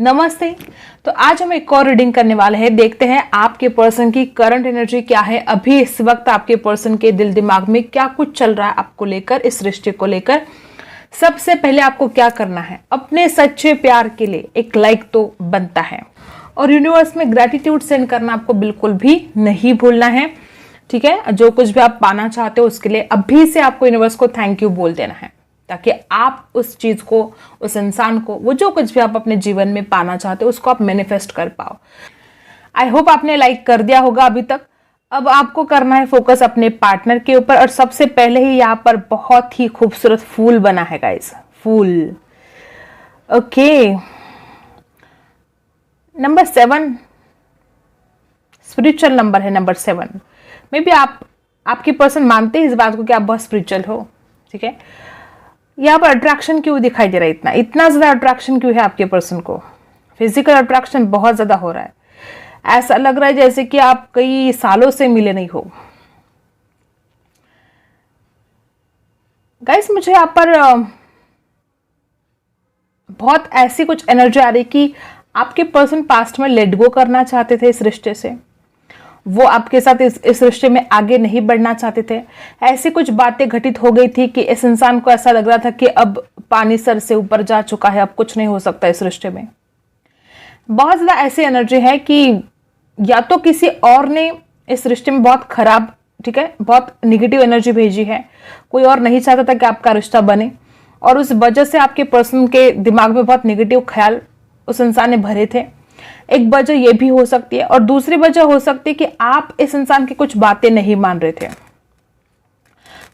नमस्ते। तो आज हम एक और रीडिंग करने वाले हैं। देखते हैं आपके पर्सन की करंट एनर्जी क्या है, अभी इस वक्त आपके पर्सन के दिल दिमाग में क्या कुछ चल रहा है आपको लेकर, इस रिश्ते को लेकर। सबसे पहले आपको क्या करना है, अपने सच्चे प्यार के लिए एक लाइक तो बनता है और यूनिवर्स में ग्रेटिट्यूड सेंड करना आपको बिल्कुल भी नहीं भूलना है। ठीक है, जो कुछ भी आप पाना चाहते हो उसके लिए अभी से आपको यूनिवर्स को थैंक यू बोल देना है, ताकि आप उस चीज को, उस इंसान को, वो जो कुछ भी आप अपने जीवन में पाना चाहते हो उसको आप मैनिफेस्ट कर पाओ। आई होप आपने लाइक कर दिया होगा अभी तक। अब आपको करना है फोकस अपने पार्टनर के ऊपर, और सबसे पहले ही यहाँ पर बहुत ही खूबसूरत फूल बना है गाइस, फूल। ओके, नंबर 7 स्पिरिचुअल नंबर है, नंबर 7। मे बी आपकी पर्सन मानते हैं इस बात को कि आप बहुत स्पिरिचुअल हो। ठीक है, यहाँ पर अट्रैक्शन क्यों दिखाई दे रहा है, इतना ज्यादा अट्रैक्शन क्यों है आपके पर्सन को? फिजिकल अट्रैक्शन बहुत ज्यादा हो रहा है। ऐसा लग रहा है जैसे कि आप कई सालों से मिले नहीं हो। गाइस, मुझे यहाँ पर बहुत ऐसी कुछ एनर्जी आ रही कि आपके पर्सन पास्ट में लेट गो करना चाहते थे इस रिश्ते से, वो आपके साथ इस रिश्ते में आगे नहीं बढ़ना चाहते थे। ऐसी कुछ बातें घटित हो गई थी कि इस इंसान को ऐसा लग रहा था कि अब पानी सर से ऊपर जा चुका है, अब कुछ नहीं हो सकता इस रिश्ते में। बहुत ज्यादा ऐसी एनर्जी है कि या तो किसी और ने इस रिश्ते में बहुत खराब, ठीक है, बहुत निगेटिव एनर्जी भेजी है, कोई और नहीं चाहता था कि आपका रिश्ता बने, और उस वजह से आपके पर्सन के दिमाग में बहुत निगेटिव ख्याल उस इंसान ने भरे थे। एक वजह यह भी हो सकती है, और दूसरी वजह हो सकती है कि आप इस इंसान की कुछ बातें नहीं मान रहे थे।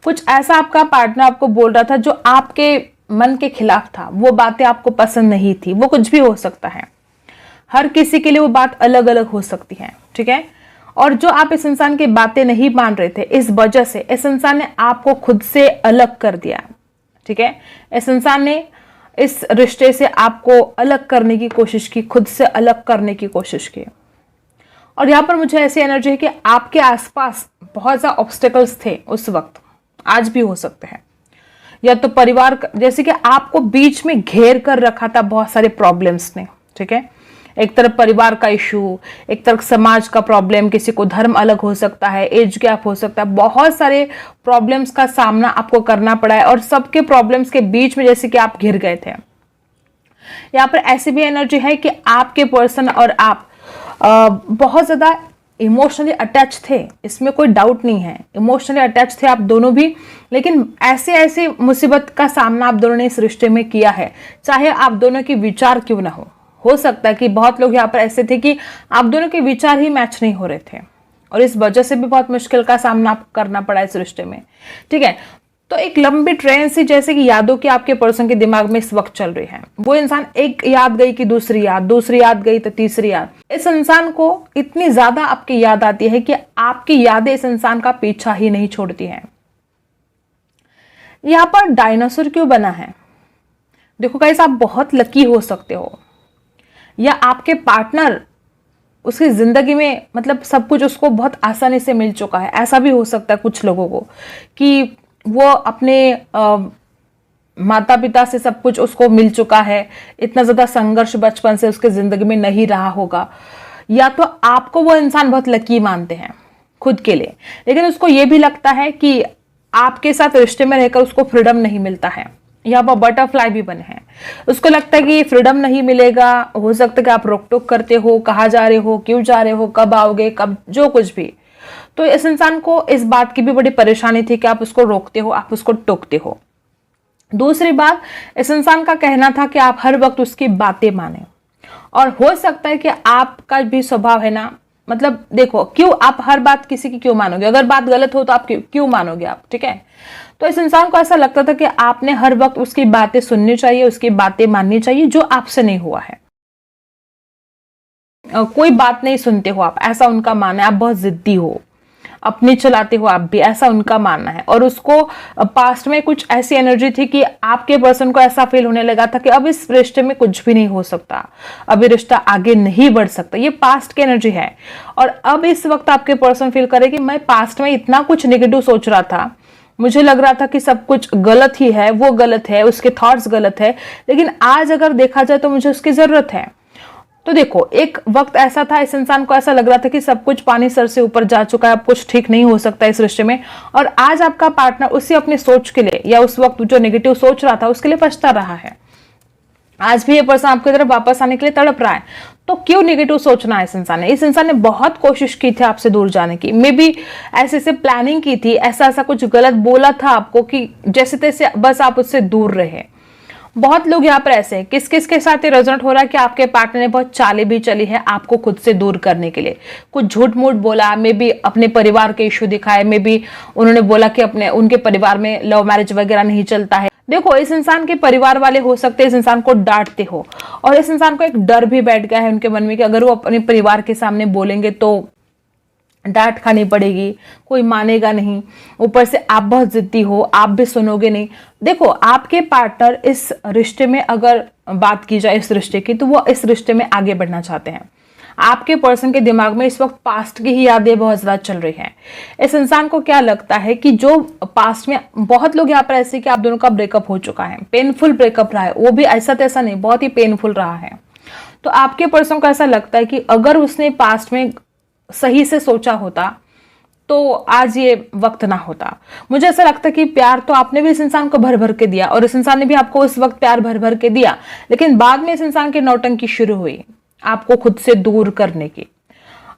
कुछ ऐसा आपका पार्टनर आपको बोल रहा था जो आपके मन के खिलाफ था, वो बातें आपको पसंद नहीं थी। वो कुछ भी हो सकता है, हर किसी के लिए वो बात अलग अलग हो सकती है। ठीक है, और जो आप इस इंसान की बातें नहीं मान रहे थे, इस वजह से इस इंसान ने आपको खुद से अलग कर दिया। ठीक है, इस इंसान ने इस रिश्ते से आपको अलग करने की कोशिश की, खुद से अलग करने की कोशिश की। और यहां पर मुझे ऐसी एनर्जी है कि आपके आसपास बहुत ज्यादा ऑब्स्टेकल्स थे उस वक्त, आज भी हो सकते हैं। या तो परिवार, जैसे कि आपको बीच में घेर कर रखा था बहुत सारे प्रॉब्लम्स ने। ठीक है, एक तरफ परिवार का इशू, एक तरफ समाज का प्रॉब्लम, किसी को धर्म अलग हो सकता है, एज गैप हो सकता है, बहुत सारे प्रॉब्लम्स का सामना आपको करना पड़ा है, और सबके प्रॉब्लम्स के बीच में जैसे कि आप घिर गए थे। यहाँ पर ऐसी भी एनर्जी है कि आपके पर्सन और आप बहुत ज्यादा इमोशनली अटैच थे, इसमें कोई डाउट नहीं है, इमोशनली अटैच थे आप दोनों भी। लेकिन ऐसे ऐसे मुसीबत का सामना आप दोनों ने इस रिश्ते में किया है, चाहे आप दोनों के विचार क्यों ना हो सकता है कि बहुत लोग यहाँ पर ऐसे थे कि आप दोनों के विचार ही मैच नहीं हो रहे थे, और इस वजह से भी बहुत मुश्किल का सामना करना पड़ा इस रिश्ते में। ठीक है, तो एक लंबी ट्रेन सी जैसे कि यादों की आपके पर्सन के दिमाग में इस वक्त चल रही है। वो इंसान, एक याद गई कि दूसरी याद गई तो तीसरी याद। इस इंसान को इतनी ज्यादा आपकी याद आती है कि आपकी यादें इस इंसान का पीछा ही नहीं छोड़ती हैं। यहां पर डायनासोर क्यों बना है? देखो गाइस, आप बहुत लकी हो सकते हो, या आपके पार्टनर, उसकी जिंदगी में मतलब सब कुछ उसको बहुत आसानी से मिल चुका है। ऐसा भी हो सकता है कुछ लोगों को कि वो अपने माता पिता से सब कुछ उसको मिल चुका है, इतना ज्यादा संघर्ष बचपन से उसके जिंदगी में नहीं रहा होगा। या तो आपको वो इंसान बहुत लकी मानते हैं खुद के लिए, लेकिन उसको ये भी लगता है कि आपके साथ रिश्ते में रहकर उसको फ्रीडम नहीं मिलता है। यहाँ पर बटरफ्लाई भी बने हैं, उसको लगता है कि ये फ्रीडम नहीं मिलेगा। हो सकता है कि आप रोक टोक करते हो, कहाँ जा रहे हो, क्यों जा रहे हो, कब आओगे, कब, जो कुछ भी। तो इस इंसान को इस बात की भी बड़ी परेशानी थी कि आप उसको रोकते हो, आप उसको टोकते हो। दूसरी बात, इस इंसान का कहना था कि आप हर वक्त उसकी बातें माने, और हो सकता है कि आपका भी स्वभाव है ना, मतलब देखो, क्यों आप हर बात किसी की क्यों मानोगे? अगर बात गलत हो तो आप क्यों मानोगे आप? ठीक है, तो इस इंसान को ऐसा लगता था कि आपने हर वक्त उसकी बातें सुननी चाहिए, उसकी बातें माननी चाहिए, जो आपसे नहीं हुआ है। कोई बात नहीं सुनते हो आप, ऐसा उनका मानना है। आप बहुत जिद्दी हो, अपनी चलाते हो आप भी, ऐसा उनका मानना है। और उसको पास्ट में कुछ ऐसी एनर्जी थी कि आपके पर्सन को ऐसा फील होने लगा था कि अब इस रिश्ते में कुछ भी नहीं हो सकता, अब ये रिश्ता आगे नहीं बढ़ सकता। ये पास्ट की एनर्जी है, और अब इस वक्त आपके पर्सन फील करे कि मैं पास्ट में इतना कुछ नेगेटिव सोच रहा था, मुझे लग रहा था कि सब कुछ गलत ही है, वो गलत है, उसके थॉट्स गलत है, लेकिन आज अगर देखा जाए तो मुझे उसकी जरूरत है। तो देखो, एक वक्त ऐसा था, इस इंसान को ऐसा लग रहा था कि सब कुछ पानी सर से ऊपर जा चुका है, अब कुछ ठीक नहीं हो सकता इस रिश्ते में, और आज आपका पार्टनर उसी अपनी सोच के लिए या उस वक्त जो नेगेटिव सोच रहा था उसके लिए पछता रहा है। आज भी ये पर्सन आपकी तरफ वापस आने के लिए तड़प रहा है। तो क्यों नेगेटिव सोचना है इस इंसान ने बहुत कोशिश की थी आपसे दूर जाने की, मे बी ऐसे प्लानिंग की थी, ऐसा कुछ गलत बोला था आपको कि जैसे तैसे बस आप उससे दूर रहे। बहुत लोग यहाँ पर ऐसे हैं, किस किस के साथ ये रेजोनेट हो रहा है कि आपके पार्टनर ने बहुत चालें भी चली है आपको खुद से दूर करने के लिए। कुछ झूठ मूठ बोला, मे बी अपने परिवार के इशू दिखाए, मे बी उन्होंने बोला कि उनके परिवार में लव मैरिज वगैरह नहीं चलता है। देखो, इस इंसान के परिवार वाले हो सकते हैं इस इंसान को डांटते हो, और इस इंसान को एक डर भी बैठ गया है उनके मन में कि अगर वो अपने परिवार के सामने बोलेंगे तो डांट खानी पड़ेगी, कोई मानेगा नहीं, ऊपर से आप बहुत जिद्दी हो, आप भी सुनोगे नहीं। देखो, आपके पार्टनर इस रिश्ते में, अगर बात की जाए इस रिश्ते की, तो वो इस रिश्ते में आगे बढ़ना चाहते हैं। आपके पर्सन के दिमाग में इस वक्त पास्ट की ही यादें बहुत ज्यादा चल रही हैं। इस इंसान को क्या लगता है कि जो पास्ट में, बहुत लोग यहाँ पर ऐसे कि आप दोनों का ब्रेकअप हो चुका है, पेनफुल ब्रेकअप रहा है, वो भी ऐसा तैसा नहीं, बहुत ही पेनफुल रहा है। तो आपके पर्सन को ऐसा लगता है कि अगर उसने पास्ट में सही से सोचा होता तो आज ये वक्त ना होता। मुझे ऐसा लगता है कि प्यार तो आपने भी इस इंसान को भर भर के दिया, और इस इंसान ने भी आपको उस वक्त प्यार भर भर के दिया, लेकिन बाद में इस इंसान की नौटंकी शुरू हुई आपको खुद से दूर करने की।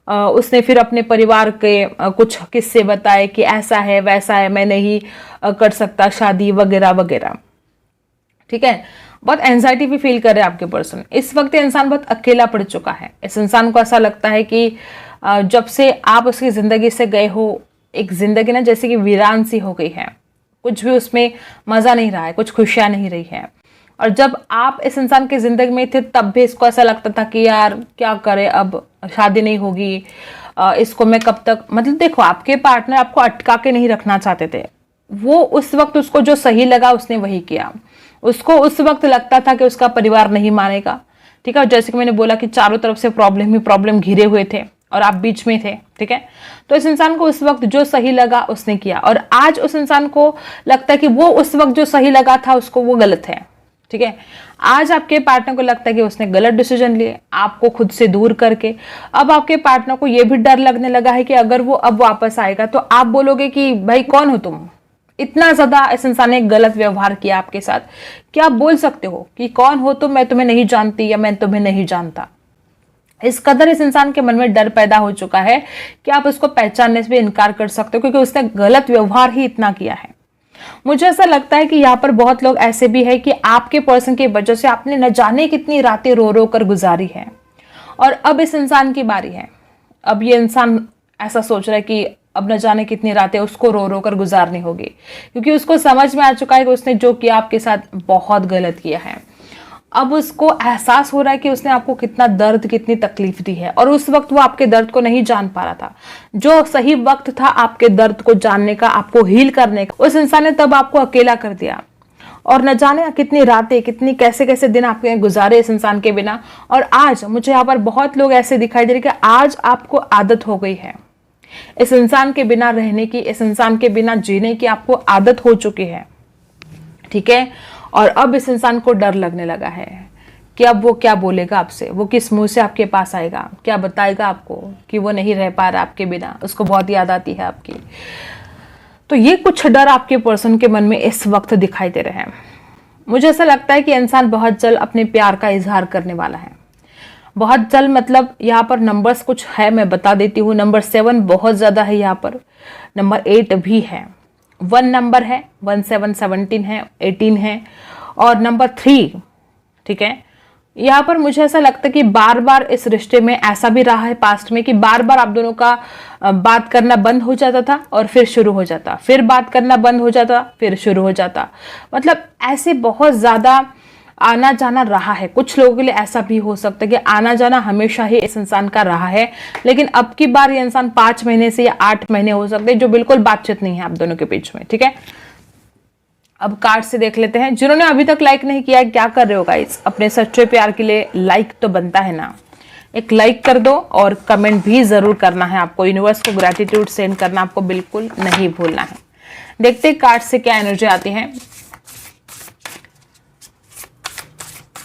उसने फिर अपने परिवार के कुछ किस्से बताए कि ऐसा है वैसा है, मैं नहीं कर सकता शादी वगैरह वगैरह। ठीक है, बहुत एंजाइटी भी फील कर रहे हैं आपके पर्सन। इस वक्त ये इंसान बहुत अकेला पड़ चुका है। इस इंसान को ऐसा लगता है कि जब से आप उसकी जिंदगी से गए हो, एक जिंदगी ना जैसे कि वीरान सी हो गई है, कुछ भी उसमें मजा नहीं रहा है, कुछ खुशियां नहीं रही है। और जब आप इस इंसान की जिंदगी में थे तब भी इसको ऐसा लगता था कि यार क्या करे, अब शादी नहीं होगी, इसको मैं कब तक, मतलब देखो, आपके पार्टनर आपको अटका के नहीं रखना चाहते थे। वो उस वक्त उसको जो सही लगा उसने वही किया। उसको उस वक्त लगता था कि उसका परिवार नहीं मानेगा। ठीक है, जैसे कि मैंने बोला कि चारों तरफ से प्रॉब्लम ही प्रॉब्लम घिरे हुए थे और आप बीच में थे। ठीक है, तो इस इंसान को उस वक्त जो सही लगा उसने किया, और आज उस इंसान को लगता है कि वो उस वक्त जो सही लगा था उसको वो गलत है। ठीक है, आज आपके पार्टनर को लगता है कि उसने गलत डिसीजन लिए आपको खुद से दूर करके। अब आपके पार्टनर को यह भी डर लगने लगा है कि अगर वो अब वापस आएगा तो आप बोलोगे कि भाई कौन हो तुम, इतना ज्यादा इस इंसान ने गलत व्यवहार किया आपके साथ, क्या आप बोल सकते हो कि कौन हो तुम, मैं तुम्हें नहीं जानती या मैं तुम्हें नहीं जानता। इस कदर इस इंसान के मन में डर पैदा हो चुका है कि आप उसको पहचानने से भी इनकार कर सकते हो, क्योंकि उसने गलत व्यवहार ही इतना किया है। मुझे ऐसा लगता है कि यहाँ पर बहुत लोग ऐसे भी है कि आपके पर्सन की वजह से आपने न जाने कितनी रातें रो रो कर गुजारी है, और अब इस इंसान की बारी है। अब ये इंसान ऐसा सोच रहा है कि अब न जाने कितनी रातें उसको रो रो कर गुजारनी होगी, क्योंकि उसको समझ में आ चुका है कि उसने जो किया आपके साथ बहुत गलत किया है। अब उसको एहसास हो रहा है कि उसने आपको कितना दर्द, कितनी तकलीफ दी है, और उस वक्त वो आपके दर्द को नहीं जान पा रहा था। जो सही वक्त था आपके दर्द को जानने का, आपको हील करने का, उस इंसान ने तब आपको अकेला कर दिया। और न जाने कितनी रातें, कितनी कैसे कैसे दिन आपके गुजारे इस इंसान के बिना। और आज मुझे यहाँ पर बहुत लोग ऐसे दिखाई दे रहे कि आज आपको आदत हो गई है इस इंसान के बिना रहने की, इस इंसान के बिना जीने की आपको आदत हो चुकी है। ठीक है, और अब इस इंसान को डर लगने लगा है कि अब वो क्या बोलेगा आपसे, वो किस मुंह से आपके पास आएगा, क्या बताएगा आपको कि वो नहीं रह पा रहा आपके बिना, उसको बहुत याद आती है आपकी। तो ये कुछ डर आपके पर्सन के मन में इस वक्त दिखाई दे रहे हैं। मुझे ऐसा लगता है कि इंसान बहुत जल्द अपने प्यार का इजहार करने वाला है, बहुत जल्द। मतलब यहाँ पर नंबर्स कुछ है, मैं बता देती हूँ। नंबर 7 बहुत ज्यादा है यहाँ पर, नंबर 8 भी है, 1 नंबर है, 1 7 17 है, 18 है, और नंबर 3। ठीक है, यहाँ पर मुझे ऐसा लगता है कि बार बार इस रिश्ते में ऐसा भी रहा है पास्ट में कि बार बार आप दोनों का बात करना बंद हो जाता था और फिर शुरू हो जाता, फिर बात करना बंद हो जाता, फिर शुरू हो जाता। मतलब ऐसे बहुत ज्यादा आना जाना रहा है। कुछ लोगों के लिए ऐसा भी हो सकता है कि आना जाना हमेशा ही इस इंसान का रहा है, लेकिन अब की बार ये इंसान 5 महीने से या 8 महीने हो सकते हैं जो बिल्कुल बातचीत नहीं है आप दोनों के बीच में। ठीक है, अब कार्ड से देख लेते हैं। जिन्होंने अभी तक लाइक नहीं किया है, क्या कर रहे हो गाइस? अपने सच्चे प्यार के लिए लाइक तो बनता है ना, एक लाइक कर दो, और कमेंट भी जरूर करना है आपको। यूनिवर्स को ग्रेटिट्यूड सेंड करना आपको बिल्कुल नहीं भूलना है। देखते हैं कार्ड से क्या एनर्जी आती है।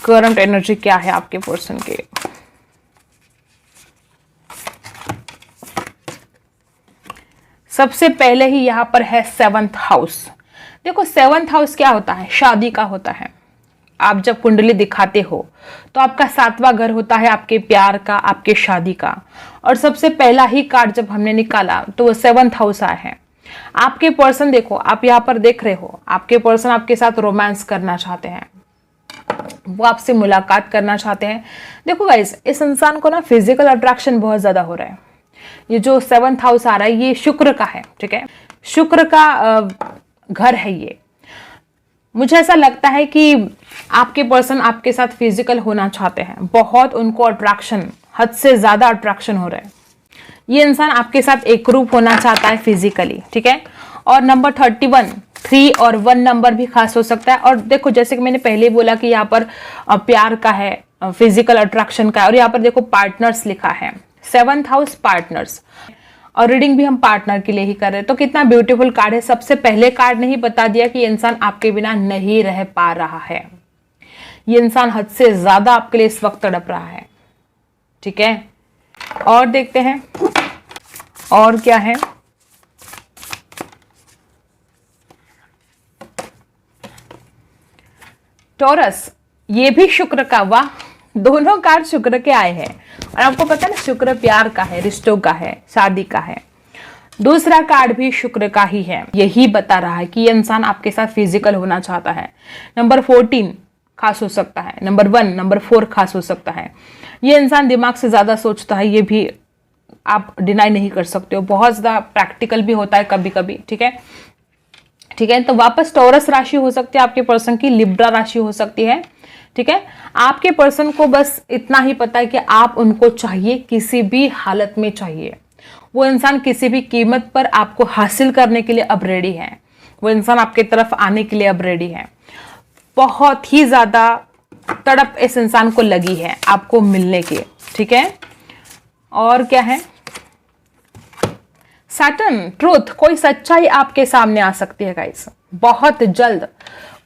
करंट एनर्जी क्या है आपके पर्सन के? सबसे पहले ही यहाँ पर है 7th हाउस। देखो 7th हाउस क्या होता है, शादी का होता है। आप जब कुंडली दिखाते हो तो आपका 7वां घर होता है आपके प्यार का, आपके शादी का। और सबसे पहला ही कार्ड जब हमने निकाला तो वो 7th हाउस आया है। आपके पर्सन, देखो आप यहाँ पर देख रहे हो, आपके पर्सन आपके साथ रोमांस करना चाहते हैं, वो आपसे मुलाकात करना चाहते हैं। देखो गाइस, इस इंसान को ना फिजिकल अट्रैक्शन बहुत ज्यादा हो रहा है। ये जो 7th हाउस आ रहा है ये शुक्र का है, ठीक है, शुक्र का घर है ये। मुझे ऐसा लगता है कि आपके पर्सन आपके साथ फिजिकल होना चाहते हैं, बहुत उनको अट्रैक्शन, हद से ज्यादा अट्रैक्शन हो रहा है। ये इंसान आपके साथ एक रूप होना चाहता है फिजिकली, ठीक है। और नंबर 31, 3 और 1 नंबर भी खास हो सकता है। और देखो जैसे कि मैंने पहले बोला कि यहाँ पर प्यार का है, फिजिकल अट्रैक्शन का है, और यहाँ पर देखो पार्टनर्स लिखा है, 7th हाउस पार्टनर्स। और रीडिंग भी हम पार्टनर के लिए ही कर रहे हैं। तो कितना ब्यूटीफुल कार्ड है। सबसे पहले कार्ड ने ही बता दिया कि ये इंसान आपके बिना नहीं रह पा रहा है, ये इंसान हद से ज्यादा आपके लिए इस वक्त तड़प रहा है, ठीक है। और देखते हैं और क्या है। टॉरस, ये भी शुक्र का, वाह, दोनों कार्ड शुक्र के आए हैं। और आपको पता है ना, शुक्र प्यार का है, रिश्तों का है, शादी का है। दूसरा कार्ड भी शुक्र का ही है, यही बता रहा है कि ये इंसान आपके साथ फिजिकल होना चाहता है। नंबर 14 खास हो सकता है, नंबर 1, नंबर 4 खास हो सकता है। ये इंसान दिमाग से ज्यादा सोचता है, ये भी आप डिनाई नहीं कर सकते हो, बहुत ज्यादा प्रैक्टिकल भी होता है कभी कभी, ठीक है, ठीक है। तो वापस टॉरस राशि हो सकती है आपके पर्सन की, लिब्रा राशि हो सकती है, ठीक है। आपके पर्सन को बस इतना ही पता है कि आप उनको चाहिए, किसी भी हालत में चाहिए। वो इंसान किसी भी कीमत पर आपको हासिल करने के लिए अब रेडी है, वो इंसान आपके तरफ आने के लिए अब रेडी है। बहुत ही ज्यादा तड़प इस इंसान को लगी है आपको मिलने की, ठीक है। और क्या है, सैटर्न, ट्रूथ, कोई सच्चाई आपके सामने आ सकती है गाइस, बहुत जल्द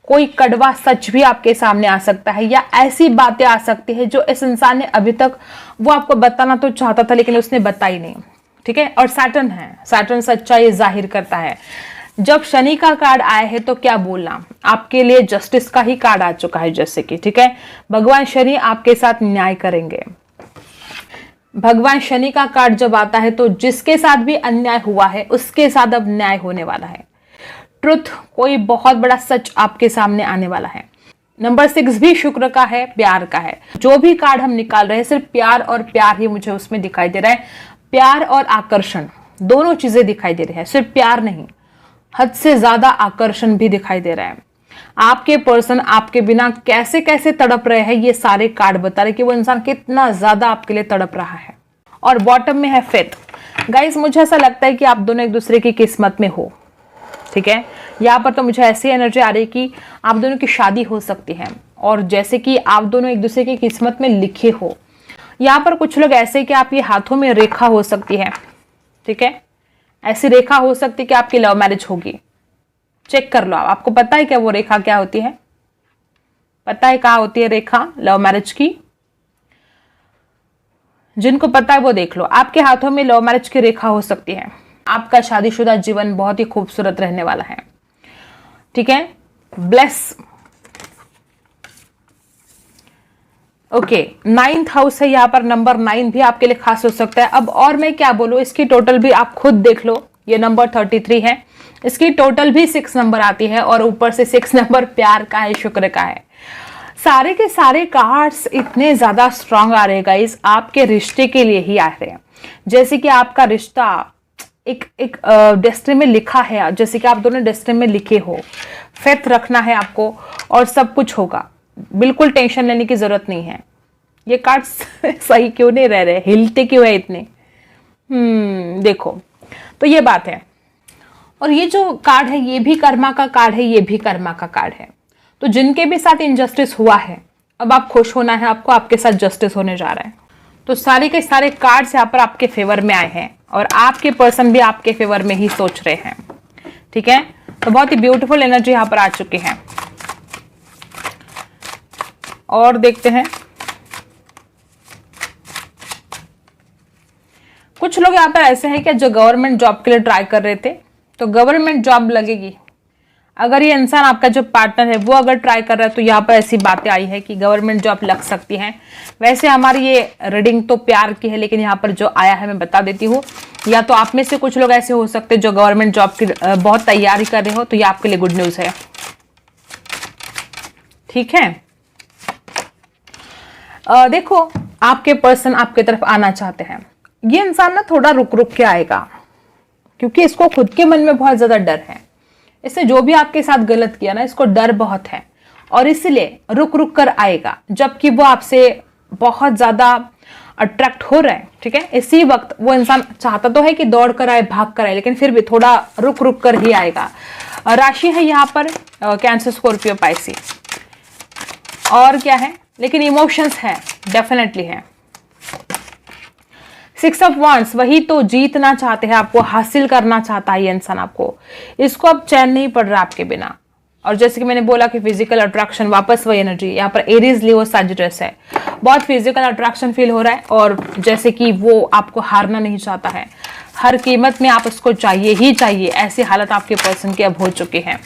कोई कड़वा सच भी आपके सामने आ सकता है, या ऐसी बातें आ सकती है जो इस इंसान ने अभी तक, वो आपको बताना तो चाहता था लेकिन उसने बताई नहीं, ठीक है। और सैटर्न है, सैटर्न सच्चाई जाहिर करता है। जब शनि का कार्ड आया है तो क्या बोलना, आपके लिए जस्टिस का ही कार्ड आ चुका है, जैसे कि, ठीक है, भगवान शनि आपके साथ न्याय करेंगे। भगवान शनि का कार्ड जब आता है तो जिसके साथ भी अन्याय हुआ है उसके साथ अब न्याय होने वाला है। ट्रुथ, कोई बहुत बड़ा सच आपके सामने आने वाला है। नंबर 6 भी शुक्र का है, प्यार का है। जो भी कार्ड हम निकाल रहे हैं सिर्फ प्यार और प्यार ही मुझे उसमें दिखाई दे रहा है। प्यार और आकर्षण दोनों चीजें दिखाई दे रही है, सिर्फ प्यार नहीं, हद से ज्यादा आकर्षण भी दिखाई दे रहा है। आपके पर्सन आपके बिना कैसे कैसे तड़प रहे हैं, ये सारे कार्ड बता रहे कि वो इंसान कितना ज्यादा आपके लिए तड़प रहा है। और बॉटम में है फेथ। गाइस, मुझे ऐसा लगता है कि आप दोनों एक दूसरे की किस्मत में हो, ठीक है। यहाँ पर तो मुझे ऐसी एनर्जी आ रही है कि आप दोनों की शादी हो सकती है, और जैसे कि आप दोनों एक दूसरे की किस्मत में लिखे हो। यहाँ पर कुछ लोग ऐसे कि आप ये हाथों में रेखा हो सकती है, ठीक है, ऐसी रेखा हो सकती है कि आपकी लव मैरिज होगी। चेक कर लो आप, आपको पता है क्या वो रेखा क्या होती है, पता है कहाँ होती है रेखा लव मैरिज की? जिनको पता है वो देख लो, आपके हाथों में लव मैरिज की रेखा हो सकती है। आपका शादीशुदा जीवन बहुत ही खूबसूरत रहने वाला है, ठीक है। ब्लेस, ओके, 9th हाउस है यहाँ पर, नंबर 9 भी आपके लिए खास हो सकता है। अब और मैं क्या बोलूं, इसकी टोटल भी आप खुद देख लो, ये नंबर 33 है, इसकी टोटल भी 6 नंबर आती है, और ऊपर से 6 नंबर प्यार का है, शुक्र का है। सारे के सारे कार्ड्स इतने ज्यादा स्ट्रांग आ रहे हैं गाइस, आपके रिश्ते के लिए ही आ रहे हैं। जैसे कि आपका रिश्ता एक डेस्टिनी में लिखा है, जैसे कि आप दोनों डेस्टिनी में लिखे हो। फेथ रखना है आपको और सब कुछ होगा, बिल्कुल टेंशन लेने की जरूरत नहीं है। ये कार्ड्स सही क्यों नहीं रह रहे, हिलते क्यों है इतने? देखो, तो ये बात है। और ये जो कार्ड है ये भी कर्मा का कार्ड है, ये भी कर्मा का कार्ड है। तो जिनके भी साथ इनजस्टिस हुआ है, अब आप खुश होना है आपको, आपके साथ जस्टिस होने जा रहा है। तो सारे के सारे कार्ड्स यहाँ पर आपके फेवर में आए हैं, और आपके पर्सन भी आपके फेवर में ही सोच रहे हैं, ठीक है। तो बहुत ही ब्यूटीफुल एनर्जी यहाँ पर आ चुकी है। और देखते हैं, कुछ लोग यहाँ पर ऐसे हैं कि जो गवर्नमेंट जॉब के लिए ट्राई कर रहे थे, तो गवर्नमेंट जॉब लगेगी। अगर ये इंसान आपका जो पार्टनर है वो अगर ट्राई कर रहा है तो यहाँ पर ऐसी बातें आई है कि गवर्नमेंट जॉब लग सकती है। वैसे हमारी ये रीडिंग तो प्यार की है, लेकिन यहाँ पर जो आया है मैं बता देती हूँ। या तो आप में से कुछ लोग ऐसे हो सकते हैं जो गवर्नमेंट जॉब की बहुत तैयारी कर रहे हो, तो ये आपके लिए गुड न्यूज़ है। ठीक है, देखो आपके पर्सन आपके तरफ आना चाहते हैं। ये इंसान ना थोड़ा रुक रुक के आएगा, क्योंकि इसको खुद के मन में बहुत ज्यादा डर है। इसने जो भी आपके साथ गलत किया ना, इसको डर बहुत है और इसलिए रुक रुक कर आएगा, जबकि वो आपसे बहुत ज्यादा अट्रैक्ट हो रहा है। ठीक है, इसी वक्त वो इंसान चाहता तो है कि दौड़ कर आए, भाग कर आए, लेकिन फिर भी थोड़ा रुक रुक कर ही आएगा। राशि है यहाँ पर कैंसर, स्कॉर्पियो, पाइसी। और क्या है, लेकिन इमोशंस है, डेफिनेटली है। 6 ऑफ वांड्स, वही तो जीतना चाहते हैं, आपको हासिल करना चाहता है ये इंसान आपको। इसको अब चैन नहीं पड़ रहा आपके बिना। और जैसे कि मैंने बोला कि फिजिकल अट्रैक्शन, वापस वही एनर्जी यहाँ पर एरीज, लियो, सैजिटस है। बहुत फिजिकल अट्रैक्शन फील हो रहा है और जैसे कि वो आपको हारना नहीं चाहता है, हर कीमत में आप उसको चाहिए ही चाहिए, ऐसी हालत आपके पर्सन की अब हो चुकी है।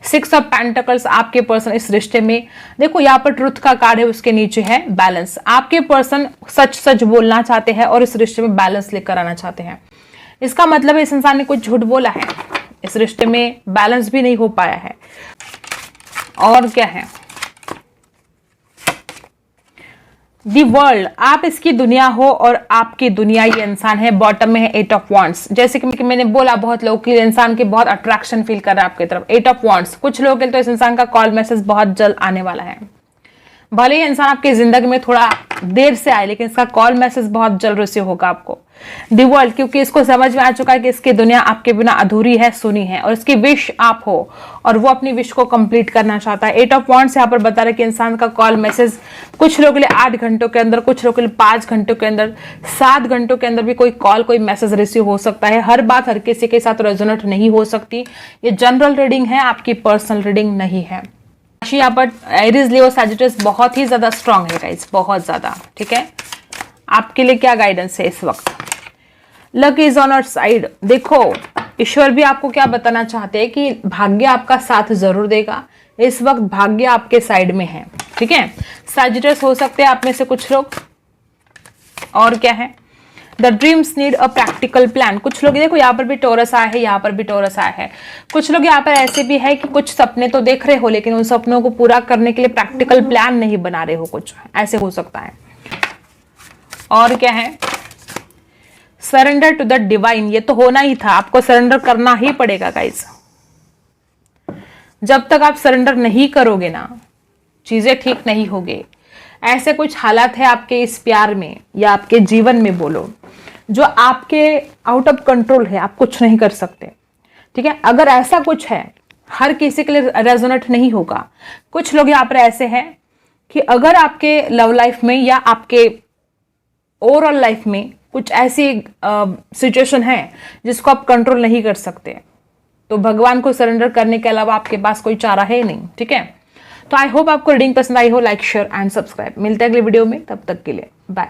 6 ऑफ पेंटिकल्स, आपके पर्सन इस रिश्ते में, देखो यहाँ पर ट्रुथ का कार्ड है, उसके नीचे है बैलेंस। आपके पर्सन सच सच बोलना चाहते हैं और इस रिश्ते में बैलेंस लेकर आना चाहते हैं। इसका मतलब है इस इंसान ने कुछ झूठ बोला है, इस रिश्ते में बैलेंस भी नहीं हो पाया है। और क्या है, दी वर्ल्ड, आप इसकी दुनिया हो और आपकी दुनिया ये इंसान है। बॉटम में है 8 ऑफ वांड्स, जैसे कि मैंने बोला बहुत लोग के इंसान के बहुत अट्रैक्शन फील कर रहा है आपकी तरफ। 8 ऑफ वांड्स, कुछ लोगों के लिए तो इस इंसान का कॉल मैसेज बहुत जल्द आने वाला है। भले ही इंसान आपकी जिंदगी में थोड़ा देर से आए, लेकिन इसका कॉल मैसेज बहुत जल्द रिसीव होगा आपको। दी वर्ल्ड, क्योंकि इसको समझ में आ चुका है कि इसकी दुनिया आपके बिना अधूरी है, सुनी है, और इसकी विश आप हो और वो अपनी विश को कंप्लीट करना चाहता है। 8 ऑफ वांड्स यहाँ पर बता रहे कि इंसान का कॉल मैसेज कुछ लोगों के लिए 8 घंटों के अंदर, कुछ लोगों के लिए 5 घंटों के अंदर, 7 घंटों के अंदर भी कोई कॉल, कोई मैसेज रिसीव हो सकता है। हर बात हर किसी के साथ रेजोनेट नहीं हो सकती। ये जनरल रीडिंग है, आपकी पर्सनल रीडिंग नहीं है। यहाँ पर एरीज, लियो, सैजिटस बहुत ही ज्यादा स्ट्रांग है गाइस, बहुत ज्यादा। ठीक है, आपके लिए क्या गाइडेंस है इस वक्त? Luck is on our side. देखो ईश्वर भी आपको क्या बताना चाहते हैं कि भाग्य आपका साथ जरूर देगा। इस वक्त भाग्य आपके साइड में है। ठीक है, सैजिटस हो सकते हैं आप में से कुछ लोग। और क्या है, the dreams need a practical plan. कुछ लोग, देखो यहाँ पर भी टोरस आया है, यहाँ पर भी टोरस आया है। कुछ लोग यहाँ पर ऐसे भी है कि कुछ सपने तो देख रहे हो, लेकिन उन सपनों को पूरा करने के लिए प्रैक्टिकल प्लान नहीं बना रहे हो, कुछ ऐसे हो सकता है। और क्या है, सरेंडर टू द डिवाइन। ये तो होना ही था, आपको सरेंडर करना ही पड़ेगा गाइस। जब तक आप सरेंडर नहीं करोगे ना, चीजें ठीक नहीं होगी। ऐसे कुछ हालात है आपके इस प्यार में या आपके जीवन में बोलो, जो आपके आउट ऑफ कंट्रोल है, आप कुछ नहीं कर सकते। ठीक है, अगर ऐसा कुछ है, हर किसी के लिए रेजोनेट नहीं होगा। कुछ लोग यहाँ पर ऐसे हैं कि अगर आपके लव लाइफ में या आपके ओवरऑल लाइफ में कुछ ऐसी सिचुएशन है जिसको आप कंट्रोल नहीं कर सकते, तो भगवान को सरेंडर करने के अलावा आपके पास कोई चारा है नहीं। ठीक है, तो आई होप आपको रीडिंग पसंद आई हो। Like, share and subscribe. मिलते हैं अगले वीडियो में, तब तक के लिए बाय।